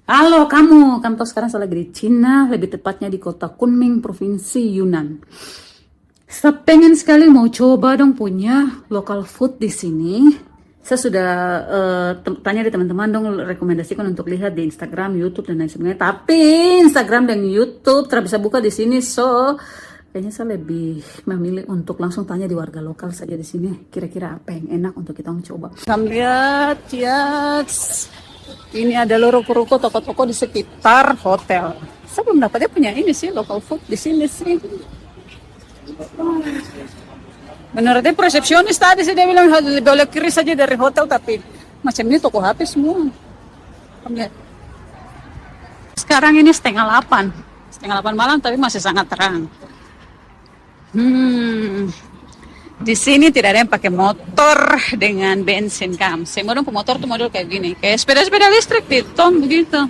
Halo kamu tahu sekarang saya lagi di Cina, lebih tepatnya di kota Kunming, Provinsi Yunnan. Saya pengen sekali mau coba dong punya local food di sini. Saya sudah tanya di teman-teman dong, rekomendasikan untuk lihat di Instagram, YouTube dan lain sebagainya. Tapi Instagram dan YouTube tidak bisa buka di sini, so kayaknya saya lebih memilih untuk langsung tanya di warga lokal saja di sini. Kira-kira apa yang enak untuk kita coba? Kamu lihat, yes. Ini ada ruko-ruko, toko-toko di sekitar hotel. Saya belum dapat dia punya ini sih, local food di sini sih. Menurut dia resepsionis tadi sih dia bilang boleh kiri saja dari hotel, tapi macam ini toko HP semua. Lihat. Sekarang ini setengah 8 malam, tapi masih sangat terang. Di sini tidak ada yang pakai motor dengan bensin, Kam. Semua orang pemotor tuh model kayak gini, kayak sepeda-sepeda listrik di tong begitu.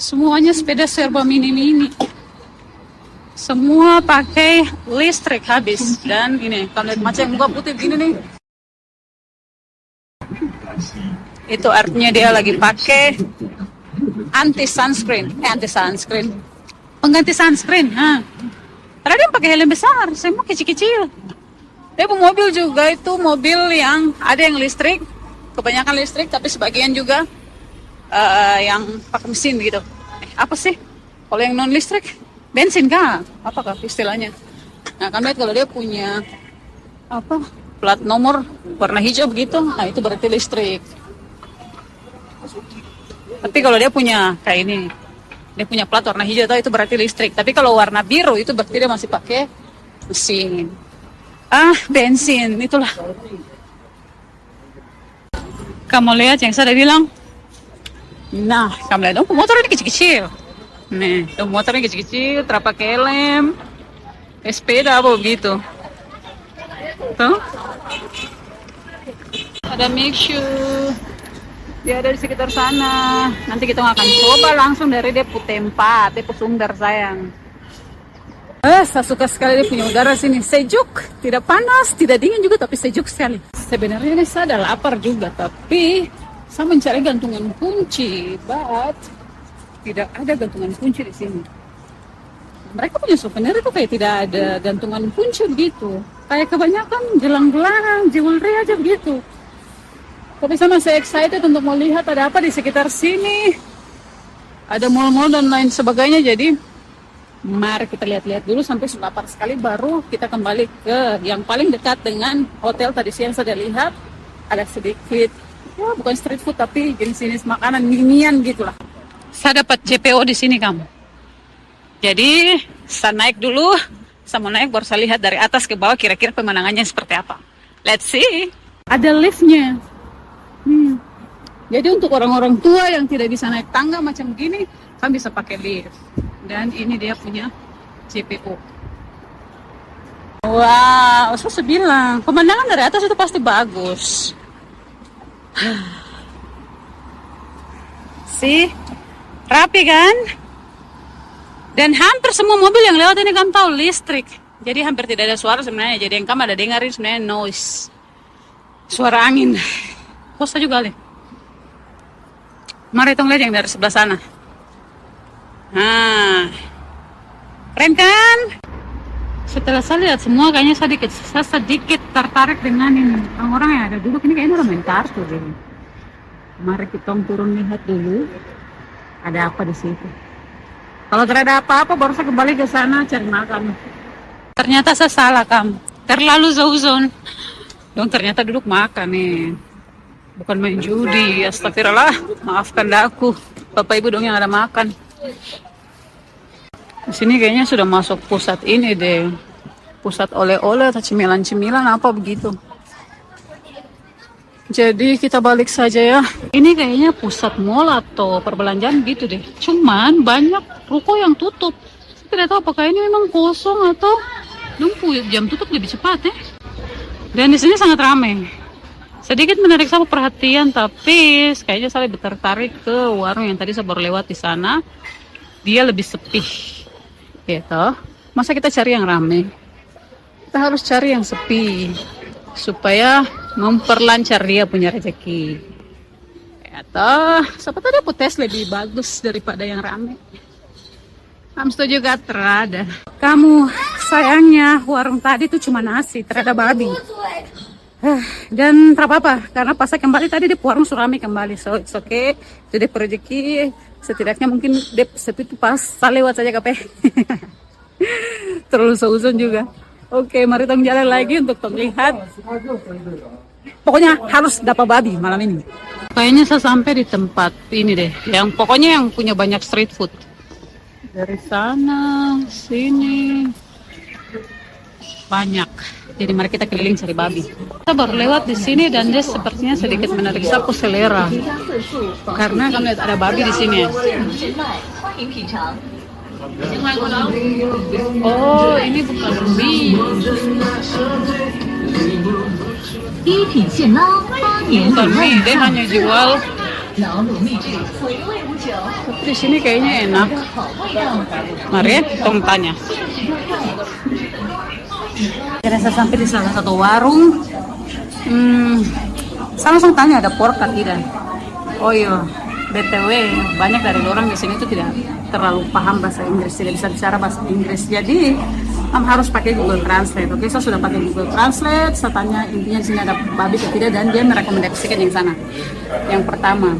Semuanya sepeda serba mini-mini. Semua pakai listrik habis. Dan ini, kalau lihat macam muka putih gini nih. Itu artinya dia lagi pakai anti sunscreen. Pengganti sunscreen, Karena dia pakai helm besar, semua kecil-kecil. Dia mobil juga itu mobil yang ada yang listrik, kebanyakan listrik, tapi sebagian juga yang pakai mesin gitu. Apa sih? Kalau yang non listrik, bensin kah? Apakah istilahnya? Nah, kan lihat kalau dia punya plat nomor warna hijau begitu, nah itu berarti listrik. Tapi kalau dia punya kayak ini, dia punya plat warna hijau itu berarti listrik. Tapi kalau warna biru itu berarti dia masih pakai mesin. Bensin, itulah. Kamu lihat yang saya bilang? Nah, kamu lihat dong, motor ini kecil-kecil. Nih, motornya kecil-kecil, terapa helm, sepeda apa begitu. Tuh. Ada mixu. Dia ada di sekitar sana. Nanti kita akan coba langsung dari Depo tempat, Depo Sumber sayang. Saya suka sekali dia punya udara sini, sejuk, tidak panas, tidak dingin juga, tapi sejuk sekali. Sebenarnya ini saya ada lapar juga, tapi saya mencari gantungan kunci, but tidak ada gantungan kunci di sini. Mereka punya souvenir itu kayak tidak ada gantungan kunci begitu, kayak kebanyakan gelang-gelang, jewelry aja begitu. Tapi saya masih excited untuk mau lihat ada apa di sekitar sini. Ada mall-mall dan lain sebagainya, jadi mari kita lihat-lihat dulu sampai lapar sekali, baru kita kembali ke yang paling dekat dengan hotel tadi siang saya lihat. Ada sedikit, bukan street food tapi jenis-jenis makanan minian gitulah. Saya dapat JPO di sini kamu. Jadi saya naik dulu, saya mau naik baru saya lihat dari atas ke bawah kira-kira pemandangannya seperti apa. Let's see. Ada liftnya. Jadi untuk orang-orang tua yang tidak bisa naik tangga macam gini, kan bisa pakai lift. Dan ini dia punya JPO. Wow, saya bilang pemandangan dari atas itu pasti bagus. Sih, rapi kan? Dan hampir semua mobil yang lewat ini kamu tahu listrik. Jadi hampir tidak ada suara sebenarnya. Jadi yang kamu ada dengarin sebenarnya noise, suara angin. Kosa juga deh. Mari kita lihat yang dari sebelah sana. Keren kan? Setelah saya lihat semua, kayaknya saya sedikit tertarik dengan ini. Orang-orang yang ada duduk ini kayaknya orang main kartu gitu. Mari kita turun lihat dulu. Ada apa di situ? Kalau tidak ada apa-apa, baru saya kembali ke sana cari makan. Ternyata saya salah, Kam. Terlalu zauzon. Dong ternyata duduk makan nih. Bukan main judi. Astagfirullah. Maafkan aku. Bapak Ibu dong yang ada makan. Di sini kayaknya sudah masuk pusat ini deh. Pusat oleh-oleh atau cemilan-cemilan apa begitu. Jadi kita balik saja ya. Ini kayaknya pusat mall atau perbelanjaan gitu deh. Cuman banyak ruko yang tutup. Saya tidak tahu apakah ini memang kosong atau jam tutup lebih cepat ya. Dan di sini sangat ramai. Sedikit menarik saya perhatian, tapi kayaknya saya lebih tertarik ke warung yang tadi saya baru lewat di sana. Dia lebih sepi, gitu. Masa kita cari yang ramai? Kita harus cari yang sepi supaya memperlancar dia punya rezeki. Atau siapa tahu dia potes lebih bagus daripada yang rame. Kamu setuju gak? Terada. Kamu sayangnya warung tadi tuh cuma nasi, terada babi. Dan apa-apa, karena pas saya kembali tadi di warung Surami kembali. So it's okay, itu dia rezeki. Setidaknya mungkin dia sepi itu pas saya lewat saja kape. Terlalu seuzon juga. Oke, mari tong jalan lagi untuk tong lihat. Pokoknya harus dapat babi malam ini. Kayaknya saya sampai di tempat ini deh, yang pokoknya yang punya banyak street food. Dari sana, sini banyak. Jadi mari kita keliling cari babi. Kita baru lewat di sini dan dia sepertinya sedikit menarik sapu selera. Karena kami lihat ada babi di sini. Oh, ini bukan mie. Bukan mie, dia hanya jual. Di sini kayaknya enak. Mari ya, tong tanya. Saya sampai di salah satu warung. Saya langsung tanya ada pork atau tidak. Oh iya, BTW banyak dari orang di sini itu tidak terlalu paham bahasa Inggris, tidak bisa bicara bahasa Inggris. Jadi harus pakai Google Translate. Oke, saya sudah pakai Google Translate. Saya tanya intinya di sini ada babi atau tidak dan dia merekomendasikan yang sana. Yang pertama,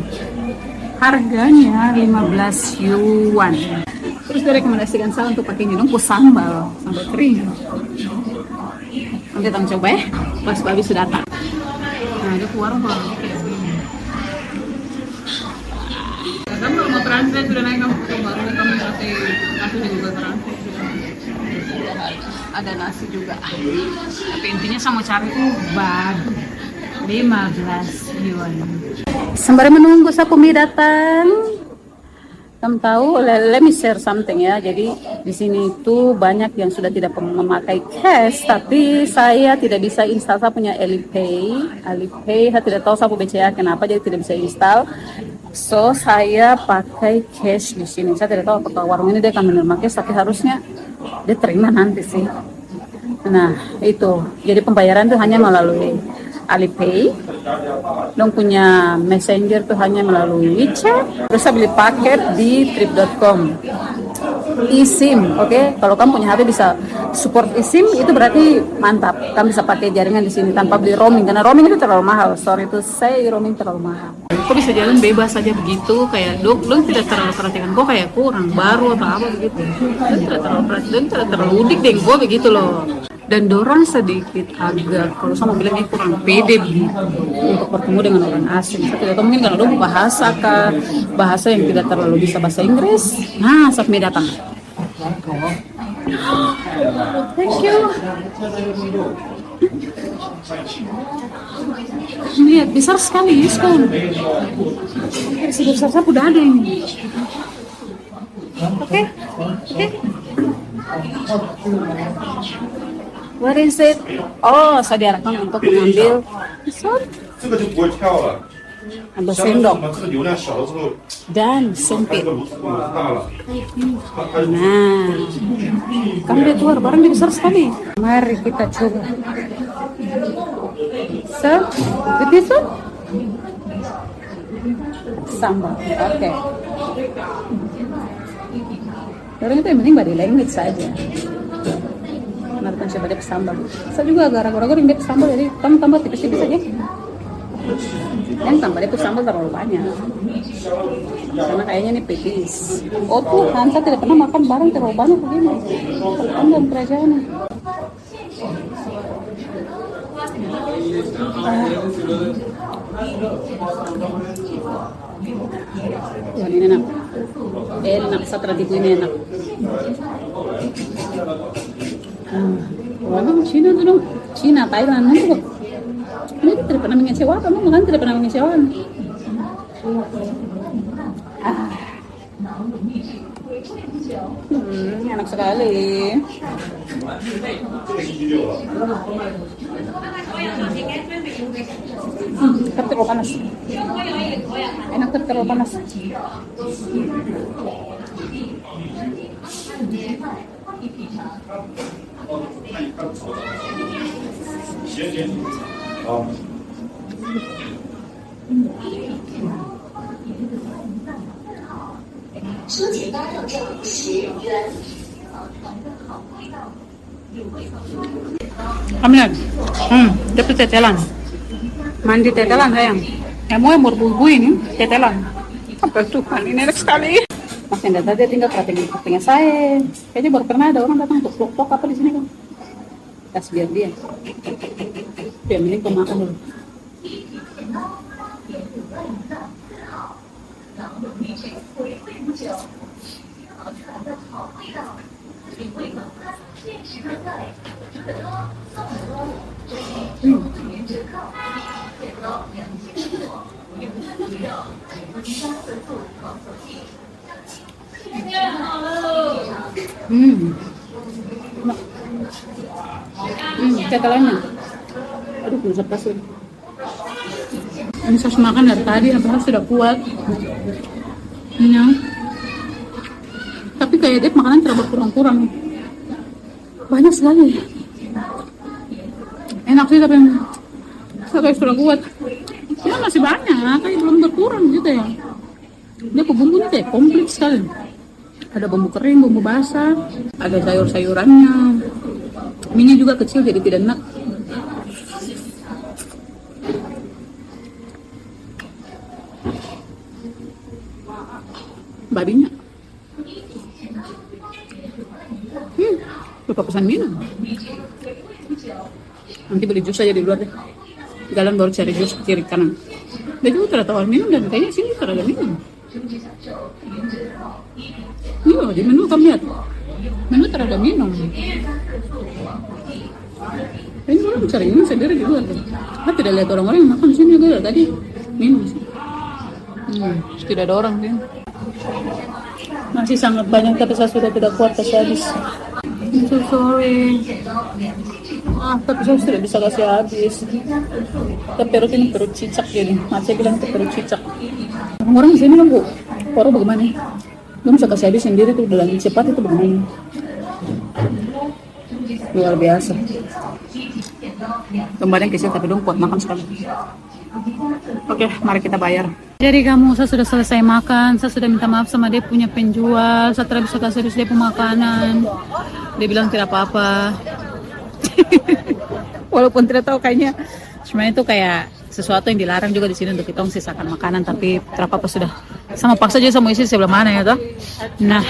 harganya 15 yuan. Terus dia rekomendasikan saya untuk pakai minum sambal kering. Nanti kita coba ya, pas babi sudah datang. Nah, itu warung baru. Kamu kalau mau translate sudah naik kamu baru kamu pakai nasi di Google Translate. Ada nasi juga. Tapi intinya saya mau cari tuh babi 15 yuan. Sembari menunggu Sapumi datang, kamu tahu, let me share something ya. Jadi di sini tuh banyak yang sudah tidak memakai cash, tapi saya tidak bisa install. Saya punya Alipay, saya tidak tahu saya BCA kenapa jadi tidak bisa install. So saya pakai cash di sini. Saya tidak tahu apakah warung ini dia akan menerima cash, tapi harusnya dia terima nanti sih. Nah itu, jadi pembayaran tuh hanya melalui Alipay. Dong punya messenger tuh hanya melalui WeChat. Terus saya beli paket di trip.com eSIM. Oke, kalau kamu punya HP bisa support eSIM, itu berarti mantap. Kamu bisa pakai jaringan di sini tanpa beli roaming, karena roaming itu terlalu mahal. Sorry to say, roaming terlalu mahal. Kok bisa jalan bebas saja begitu, kayak dong tidak terlalu perhatikan kok, kayak kurang baru atau apa begitu. Dong tidak terlalu perhatikan, tidak terlalu udik deh kok begitu loh. Dan dorang sedikit agak, kalau sama bilangnya kurang pede begitu untuk bertemu dengan orang asing. Saya tidak tahu mungkin kalau bahasa yang tidak terlalu bisa bahasa Inggris. Nah, saat me datang. Thank you. Lihat, besar sekali diskon. Sebesar saya udah ada ini. Oke. What is it? Oh, saya diarahkan untuk mengambil ambil sendok dan sempit. Nah, kamu lihat luar barang dia besar sekali. Mari kita coba. So, with this one? Sambal. Oke. Orang itu yang penting body language saja. Mari kita coba deh sambal. Saya juga agak ragu-ragu yang deh sambal, jadi kamu tambah tipis-tipis aja. Yang tambah deh sambal terlalu banyak. Karena kayaknya ini petis. Oh Tuhan, saya tidak pernah makan barang terlalu banyak begini. Kan dalam kerajaan. Wah, ini enak. Enak, saya tradisi ini enak. Orang Cina tuh dong, Cina, Thailand itu kok. Ini tidak pernah mengecewakan, makan tidak pernah mengecewakan. Enak sekali. Tapi terlalu panas. Enak tapi terlalu panas. Kami lihat. Dia tuh tetelan. Mandi tetelan sayang. Yang mau berbumbu ini tetelan. Apa Tuhan, ini enak sekali. Mas yang tadi tinggal perhatian saya. Kayaknya baru pernah ada orang datang untuk vlog apa di sini kan. Kasih biar dia. Dia mending pemakan dulu. Tetelannya. Aduh, belum lepas lagi. Ini saus makan dari tadi, apakah sudah kuat? Kenyang. Tapi kayak dia makanan terlalu kurang-kurang. Banyak sekali. Enak sih tapi kayak sudah kuat. Cuma masih banyak, kayak belum berkurang gitu ya. Dia bumbunya kayak komplit sekali. Ada bumbu kering, bumbu basah, ada sayur-sayurannya. Minyak juga kecil jadi tidak enak. Babinya. Lupa pesan minum. Nanti beli jus aja di luar deh. Jalan baru cari jus kiri kanan. Dia juga tidak tawar minum dan kayaknya sini tidak ada minum. Iya, di menu kamu lihat. Menu tidak ada minum. Ini orang cari minum sendiri di luar deh. Saya tidak lihat orang-orang yang makan di sini juga tadi minum sih. Tidak ada orang sih. Masih sangat banyak tapi saya sudah tidak kuat kasih habis. I'm so sorry. Tapi saya sudah bisa kasih habis. Tapi perut ini perut cicak jadi. Saya bilang itu perut cicak. Orang di sini kan bu, baru bagaimana? Dia bisa kasih habis sendiri tuh dalam cepat itu bagaimana? Luar biasa. Kemarin kecil tapi dong kuat makan sekali. Oke, mari kita bayar. Jadi kamu, saya sudah selesai makan. Saya sudah minta maaf sama dia punya penjual. Saya tidak bisa kasih dia punya makanan. Dia bilang tidak apa-apa. Walaupun tidak tahu kayaknya sebenarnya itu kayak sesuatu yang dilarang juga di sini untuk kita sisakan makanan. Tapi tidak apa-apa sudah. Sama paksa aja sama isi sebelah mana ya toh. Nah,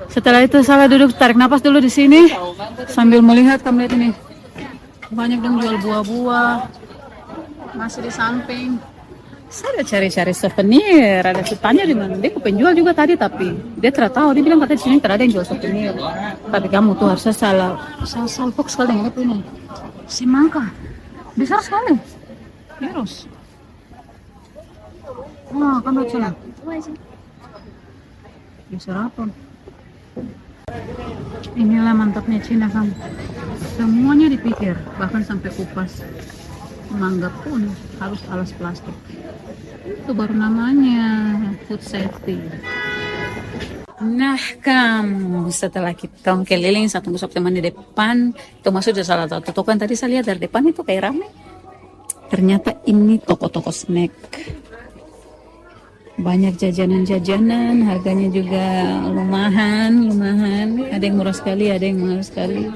setelah itu saya duduk tarik napas dulu di sini sambil melihat, kamu lihat ini. Banyak dong jual buah-buah. Masih di samping. Saya udah cari-cari souvenir. Ada tanya di mana. Dia penjual juga tadi tapi dia tidak tahu. Dia bilang katanya di sini tidak ada yang jual souvenir. Tapi kamu tuh harusnya salah fokus sekali dengan itu ini. Semangka besar sekali. Terus. Wah, kan lihat sana. Besar apa? Inilah mantapnya Cina kamu. Semuanya dipikir, bahkan sampai kupas. Mangga pun harus alas plastik. Itu baru namanya food safety. Nah kamu, setelah kita keliling satu teman di depan, itu masuk di salah satu toko yang tadi saya lihat dari depan itu kayak ramai. Ternyata ini toko-toko snack. Banyak jajanan-jajanan, harganya juga lumayan. Ada yang murah sekali, ada yang mahal sekali.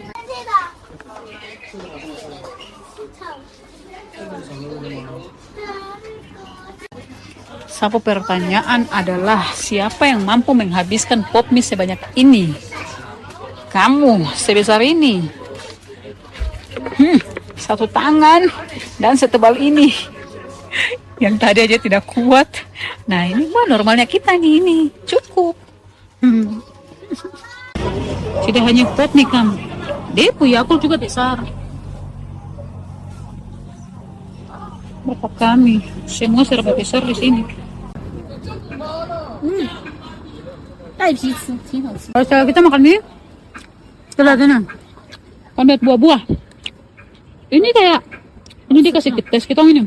Satu pertanyaan adalah siapa yang mampu menghabiskan pop mie sebanyak ini? Kamu sebesar ini. Satu tangan dan setebal ini. Yang tadi aja tidak kuat. Nah ini mah normalnya kita nih ini. Cukup. Tidak hanya pop mie kamu. Dia punya Yakult juga besar. Bapak kami semua serba besar di sini. Kalau kita makan ini, kita lihat ini. Kan lihat buah-buah. Ini kayak, ini dikasih tes kita ini.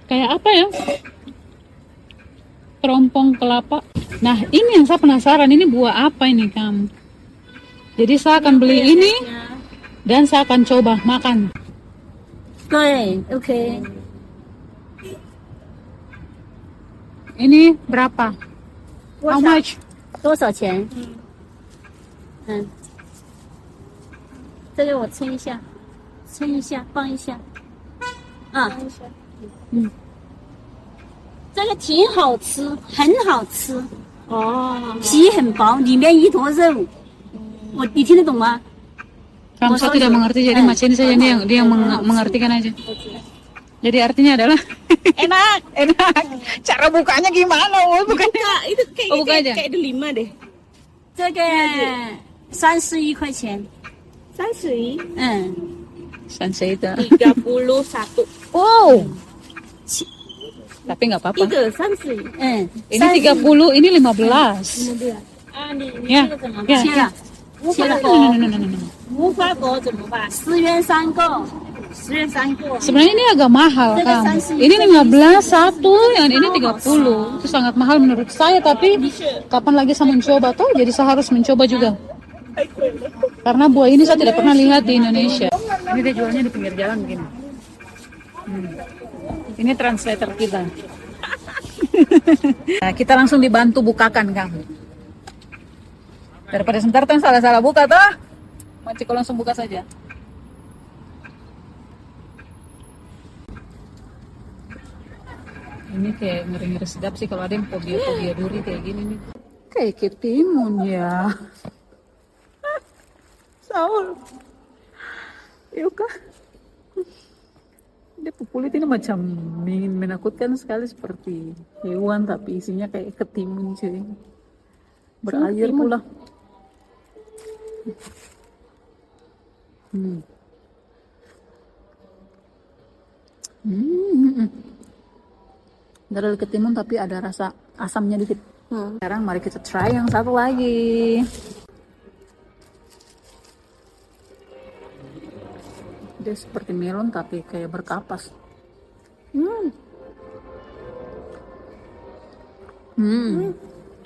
Kayak apa ya? Terompong kelapa. Nah ini yang saya penasaran, ini buah apa ini kamu? Jadi saya akan beli ini dan saya akan coba makan. Oke. Ini berapa? How much? 多少钱？这个我称一下，放一下。这个挺好吃，很好吃。皮很薄，里面一坨肉。你听得懂吗？ Kamu saya tidak mengerti, jadi Mas ini saja dia yang mengartikan aja. Jadi artinya adalah Enak. enak. Cara bukanya gimana? Bukan Itu Oh, buka aja. kayak ada 5 deh. 这个31块钱。31？Sunset itu. 31。 Oh. Tapi nggak apa-apa. 一个31。Ini 30, ini 15. 你 Ya, 这个怎么 ya. 切了？切了。 No. 无花果怎么办？10元3个，10元3个。 Sebenarnya ini agak mahal kan. Ini 15 satu, yang ini 30. Itu sangat mahal menurut saya, tapi kapan lagi saya mencoba tuh, jadi saya harus mencoba juga. Karena buah ini saya tidak pernah lihat di Indonesia. Ini dia jualnya di pinggir jalan begini. Ini translator kita. Nah, kita langsung dibantu bukakan kamu. Daripada sebentar tuh salah-salah buka tuh. Maciko langsung buka saja. Ini kayak ngeri-ngeri sedap sih kalau ada yang fobia duri kayak gini nih. Kayak ketimun ya. Saul. Yuka. Dia kulit ini macam menakutkan sekali seperti hewan tapi isinya kayak ketimun sih. Berair pula. Dari ketimun tapi ada rasa asamnya dikit. Sekarang mari kita try yang satu lagi. Dia seperti melon tapi kayak berkapas.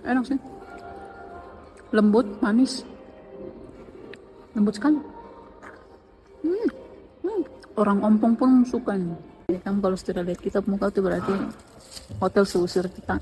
Enak sih. Lembut, manis. Lembut sekali. Orang Ompong pun suka nih. Jadi kamu kalau sudah lihat kita muka tuh berarti hotel seusir kita.